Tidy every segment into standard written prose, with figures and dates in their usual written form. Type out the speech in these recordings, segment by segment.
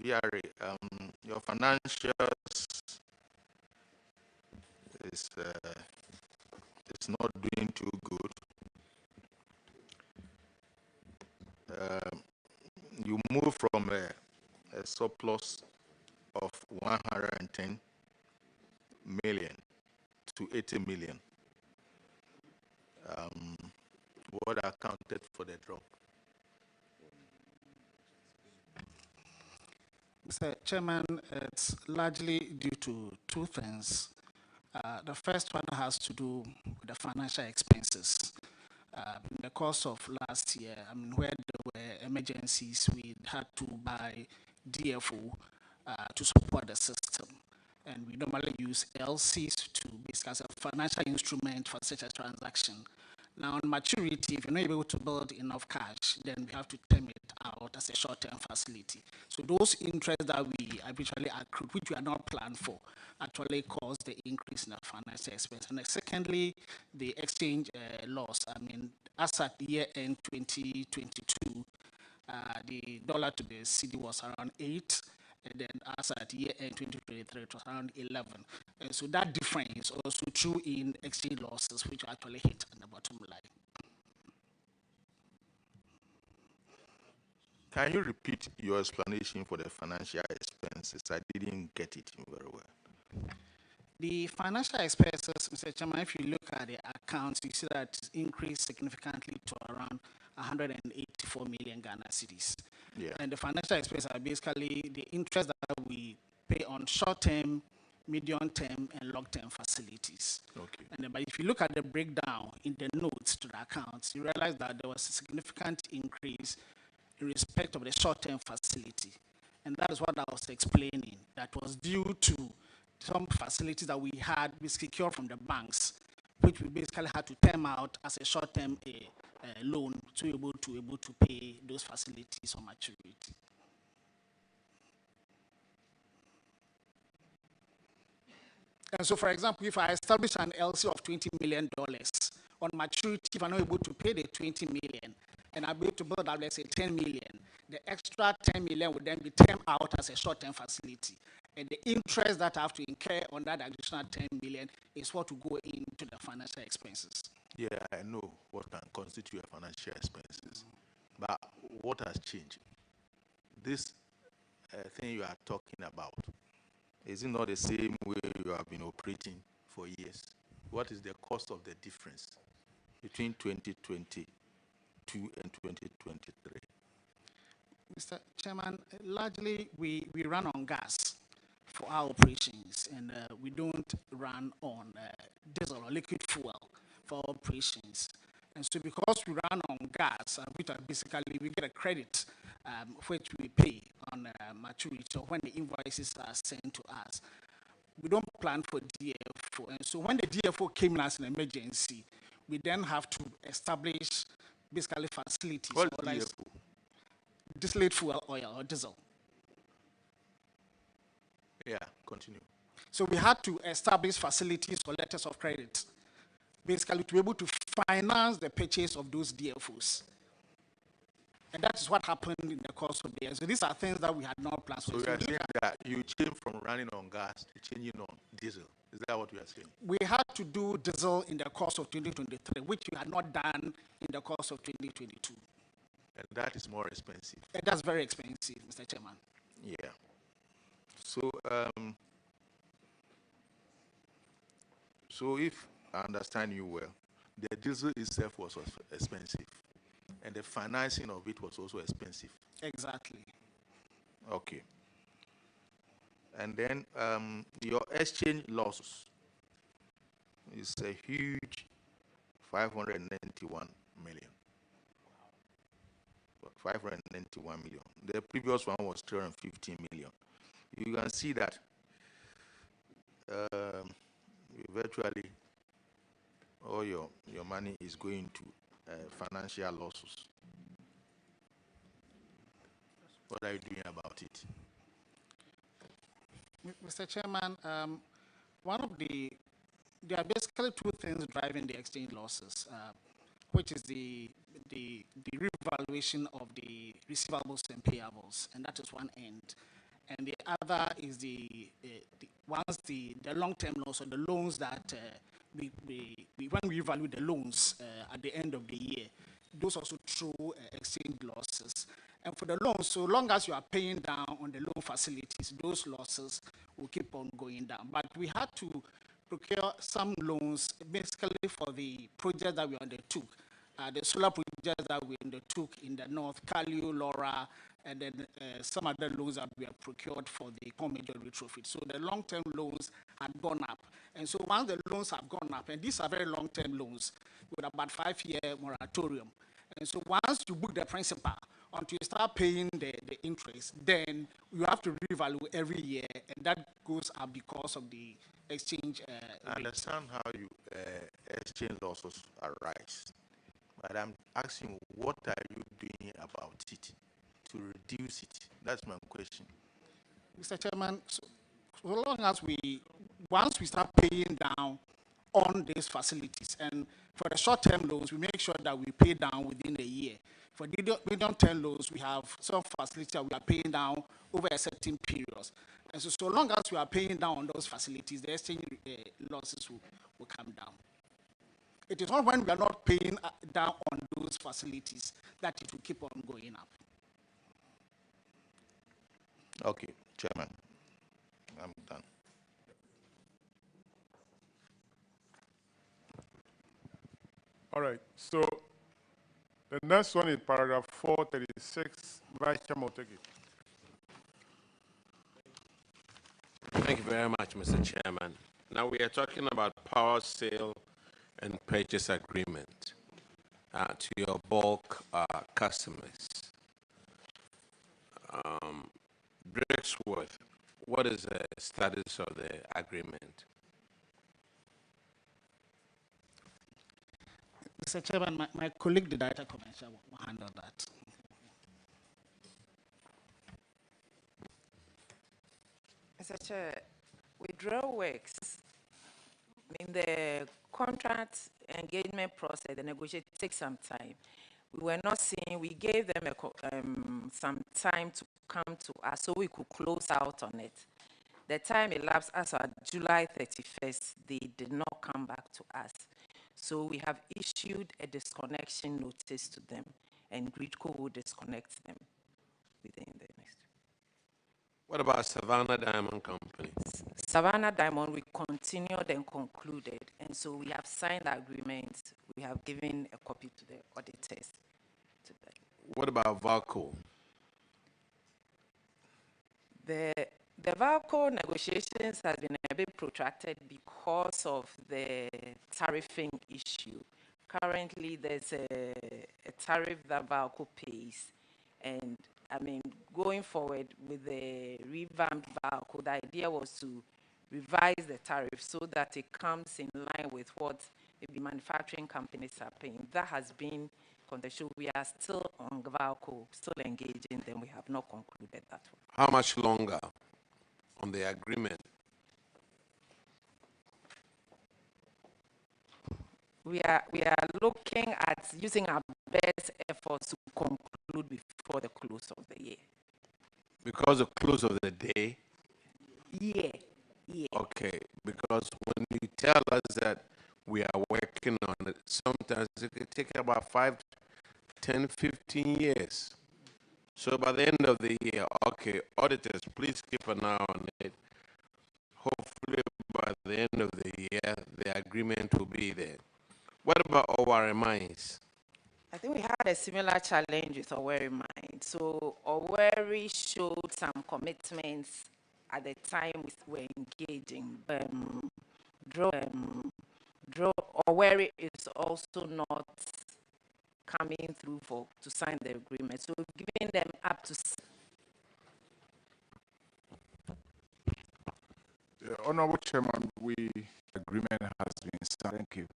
VRA, your financials is not doing too good. You move from a surplus of 110 million to 80 million. What accounted for the drop? Mr. Chairman, it's largely due to two things. The first one has to do with the financial expenses. In the course of last year, where there were emergencies, we had to buy DFO to support the system. And we normally use LCs to basically as a financial instrument for such a transaction. Now, on maturity, if you're not able to build enough cash, then we have to term it out as a short-term facility. So those interests that we habitually accrue, which we are not planned for, actually cause the increase in the financial expense. And secondly, the exchange loss. As at the year end 2022, the dollar to the CD was around 8. And then as at year end 2023, it was around 11. And so that difference is also true in exchange losses, which actually hit on the bottom line. Can you repeat your explanation for the financial expenses? I didn't get it very well. The financial expenses, Mr. Chairman, if you look at the accounts, you see that it's increased significantly to around 184 million Ghana cedis. Yeah. And the financial expenses are basically the interest that we pay on short-term, medium-term, and long-term facilities. Okay. And then, but if you look at the breakdown in the notes to the accounts, you realize that there was a significant increase in respect of the short-term facility. And that is what I was explaining. That was due to some facilities that we had secured from the banks, which we basically had to term out as a short-term loan to be able to pay those facilities on maturity. And so, for example, if I establish an LC of $20 million on maturity, if I'm not able to pay the 20 million, and I'm able to build up, let's say, 10 million, the extra 10 million would then be termed out as a short-term facility. And the interest that I have to incur on that additional 10 million is what will go into the financial expenses. Yeah, I know what can constitute financial expenses. But what has changed? This thing you are talking about, is it not the same way you have been operating for years? What is the cost of the difference between 2022 and 2023? Mr. Chairman, largely we run on gas for our operations, and we don't run on diesel or liquid fuel for our operations. And so because we run on gas, which are basically we get a credit which we pay on maturity, or when the invoices are sent to us. We don't plan for DFO. And so when the DFO came as an emergency, we then have to establish basically facilities. What is DFO? Distillate fuel oil or diesel. Yeah, continue. So we had to establish facilities for letters of credit, basically to be able to finance the purchase of those DFOs. And that is what happened in the course of the year. So these are things that we had not planned. So you are saying that you changed from running on gas to changing on diesel. Is that what you are saying? We had to do diesel in the course of 2023, which we had not done in the course of 2022. And that is more expensive. And that's very expensive, Mr. Chairman. Yeah. So, so if I understand you well, the diesel itself was expensive, and the financing of it was also expensive. Exactly. Okay. And then your exchange losses is a huge 591 million. 591 million. The previous one was 350 million. You can see that virtually all your money is going to financial losses. What are you doing about it? Mr. Chairman, there are basically two things driving the exchange losses. which is the revaluation of the receivables and payables, and that is one end. And the other is the long-term loans, or the loans that when we value the loans at the end of the year, those also through exchange losses. And for the loans, so long as you are paying down on the loan facilities, those losses will keep on going down. But we had to procure some loans basically for the project that we undertook. The solar projects that we undertook in the north, Kalio, Laura, and then some other loans that we have procured for the major retrofit. So the long-term loans had gone up. And so once the loans have gone up, and these are very long-term loans with about 5-year moratorium. And so once you book the principal, until you start paying the interest, then you have to revalue every year, and that goes up because of the exchange. I understand how you exchange losses arise, but I'm asking, what are you doing about it to reduce it? That's my question. Mr. Chairman, so long as once we start paying down on these facilities, and for the short-term loans, we make sure that we pay down within a year. For the medium-term loans, we have some facilities that we are paying down over a certain period. And so long as we are paying down on those facilities, the exchange losses will come down. It is not when we are not paying down on those facilities that it will keep on going up. Okay, Chairman, I'm done. All right, so the next one is paragraph 436. Vice Chairman will take it. Thank you very much, Mr. Chairman. Now we are talking about power sale and purchase agreement to your bulk customers. Brixworth, what is the status of the agreement? Mr. Chairman, my colleague, the Director Commercial, will handle that. Mr. Chair, withdrawal works. In the contract engagement process, the negotiation takes some time. We were not seeing, we gave them some time to come to us so we could close out on it. The time elapsed as of July 31st, they did not come back to us. So we have issued a disconnection notice to them, and Gridco will disconnect them within the next. What about Savannah Diamond Company? Savannah Diamond, we continued and concluded, and so we have signed the agreement. We have given a copy to the auditors. What about Valco? The Valco negotiations have been a bit protracted because of the tariffing issue. Currently, there's a tariff that Valco pays, and I mean, going forward with the revamped Valco, the idea was to revise the tariff so that it comes in line with what maybe manufacturing companies are paying. That has been contextual. We are still on Valco, still engaging them. We have not concluded that one. How much longer on the agreement? We are looking at using our best efforts to conclude before the close of the year. Because the close of the day? Yeah. Okay, because when you tell us that we are working on it, sometimes it can take about 5, 10, 15 years. So by the end of the year, okay, auditors, please keep an eye on it. Hopefully by the end of the year, the agreement will be there. What about Owari Mines? I think we had a similar challenge with Owari Mines. So Owari showed some commitments at the time we were engaging. Owari is also not coming through to sign the agreement. So giving them up to. Honorable Chairman, agreement has been signed. Thank you.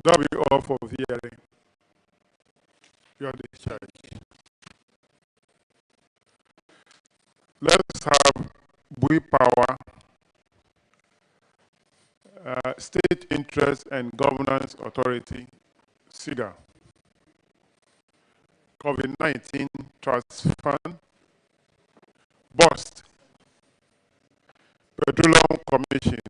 That'll be all for hearing. You are discharged. Let's have Bui Power State Interest and Governance Authority, SIGA, COVID-19 Trust Fund, BOST, Petroleum Commission,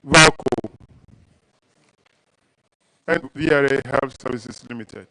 VALCO, and VRA Health Services Limited.